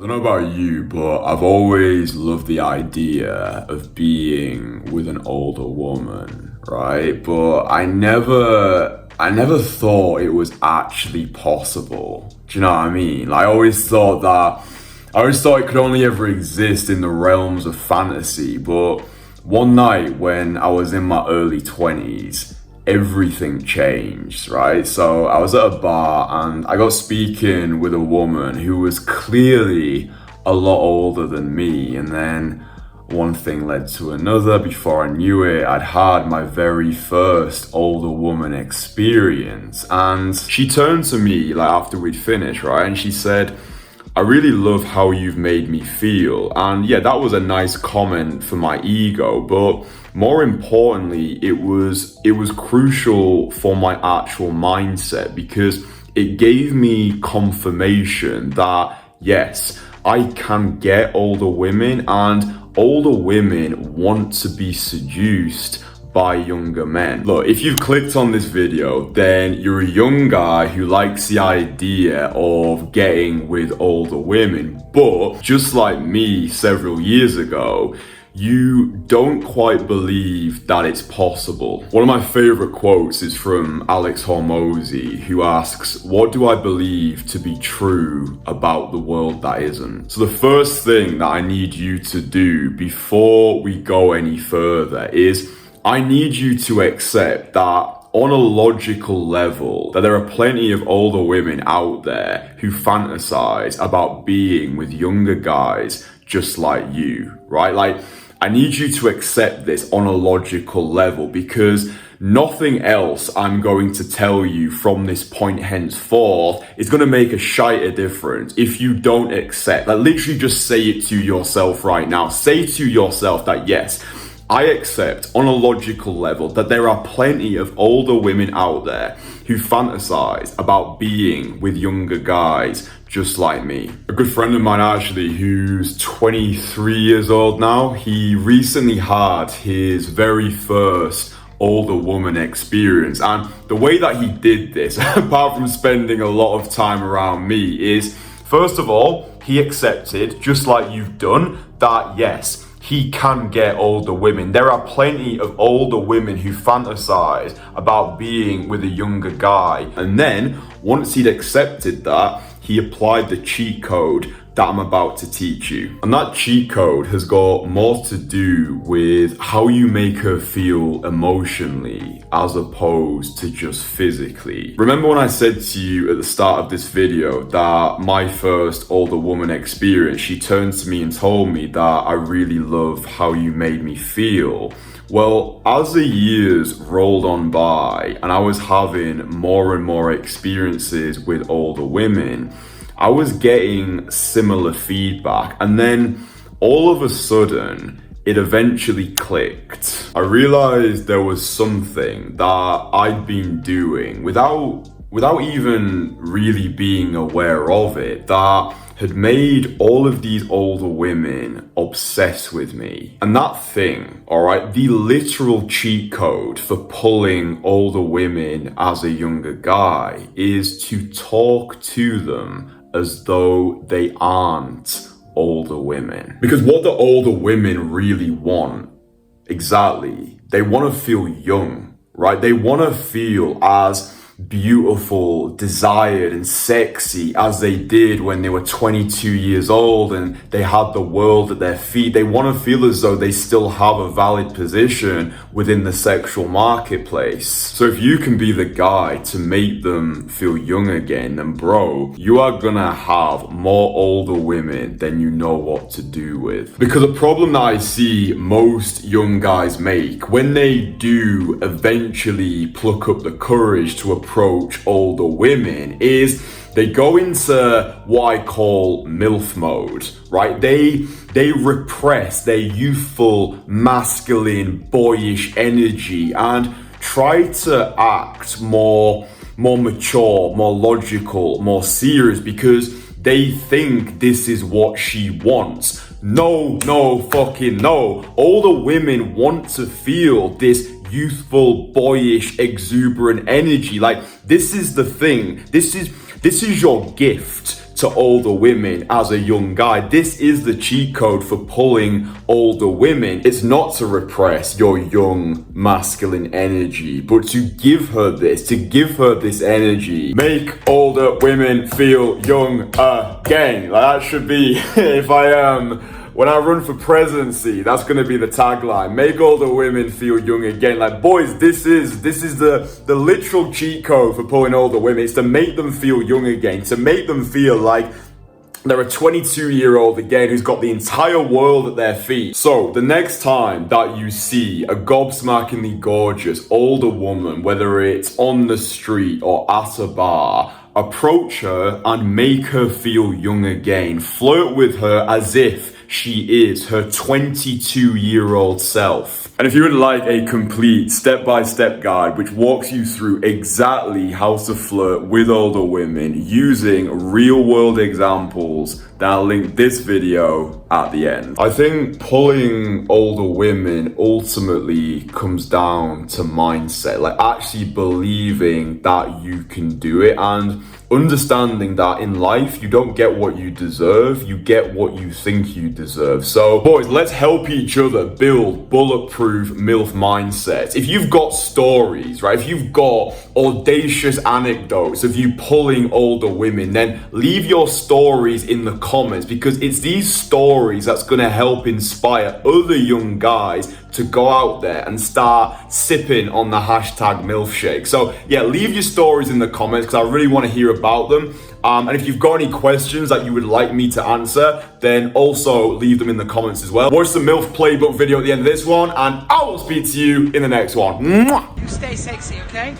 don't know about you, but I've always loved the idea of being with an older woman, right? But I never thought it was actually possible. Do you know what I mean? I always thought it could only ever exist in the realms of fantasy. But one night when I was in my early 20s, everything changed, right? So I was at a bar and I got speaking with a woman who was clearly a lot older than me. And then one thing led to another. Before I knew it, I'd had my very first older woman experience. And she turned to me like after we'd finished, right? And she said, "I really love how you've made me feel." And yeah, that was a nice comment for my ego, but more importantly, it was crucial for my actual mindset, because it gave me confirmation that yes, I can get older women, and older women want to be seduced by younger men. Look, if you've clicked on this video, then you're a young guy who likes the idea of getting with older women. But just like me several years ago, you don't quite believe that it's possible. One of my favorite quotes is from Alex Hormozy, who asks, "What do I believe to be true about the world that isn't?" So the first thing that I need you to do before we go any further is I need you to accept that on a logical level, that there are plenty of older women out there who fantasize about being with younger guys just like you, right? Like, I need you to accept this on a logical level, because nothing else I'm going to tell you from this point henceforth is going to make a shite of difference if you don't accept. Like, literally just say it to yourself right now. Say to yourself that yes, I accept on a logical level that there are plenty of older women out there who fantasize about being with younger guys just like me. A good friend of mine actually, who's 23 years old now, he recently had his very first older woman experience. And the way that he did this, apart from spending a lot of time around me, is first of all, he accepted, just like you've done, that yes, he can get older women. There are plenty of older women who fantasize about being with a younger guy. And then once he'd accepted that, he applied the cheat code that I'm about to teach you. And that cheat code has got more to do with how you make her feel emotionally as opposed to just physically. Remember when I said to you at the start of this video that my first older woman experience, she turned to me and told me that I really love how you made me feel? Well, as the years rolled on by and I was having more and more experiences with older women, I was getting similar feedback. And then all of a sudden, it eventually clicked. I realized there was something that I'd been doing without even really being aware of it, that had made all of these older women obsessed with me. And that thing, alright, the literal cheat code for pulling older women as a younger guy is to talk to them as though they aren't older women. Because what the older women really want, exactly, they want to feel young, right? They want to feel as beautiful, desired, and sexy as they did when they were 22 years old and they had the world at their feet. They want to feel as though they still have a valid position within the sexual marketplace. So if you can be the guy to make them feel young again, then bro, you are gonna have more older women than you know what to do with. Because a problem that I see most young guys make when they do eventually pluck up the courage to approach older women is they go into what I call MILF mode, right? They repress their youthful, masculine, boyish energy and try to act more mature, more logical, more serious, because they think this is what she wants. No, fucking no. Older women want to feel this youthful, boyish, exuberant energy. Like, this is the thing. This is your gift to to older women as a young guy. This is the cheat code for pulling older women. It's not to repress your young masculine energy, but to give her this energy. Make older women feel young again. Like that should be, when I run for presidency, that's gonna be the tagline. Make older women feel young again. Like, boys, this is the literal cheat code for pulling older women. It's to make them feel young again, to make them feel like they're a 22-year-old again who's got the entire world at their feet. So the next time that you see a gobsmackingly gorgeous older woman, whether it's on the street or at a bar, approach her and make her feel young again. Flirt with her as if she is her 22-year-old self. And if you would like a complete step-by-step guide which walks you through exactly how to flirt with older women using real-world examples, then I'll link this video at the end. I think pulling older women ultimately comes down to mindset, like actually believing that you can do it and understanding that in life you don't get what you deserve, you get what you think you deserve. So boys, let's help each other build bulletproof MILF mindsets. If you've got stories, right, if you've got audacious anecdotes of you pulling older women, then leave your stories in the comments, because it's these stories that's going to help inspire other young guys to go out there and start sipping on the hashtag MILFshake. So yeah, leave your stories in the comments because I really want to hear about them. And if you've got any questions that you would like me to answer, then also leave them in the comments as well. Watch the MILF playbook video at the end of this one, and I will speak to you in the next one. Mwah! You stay sexy, okay?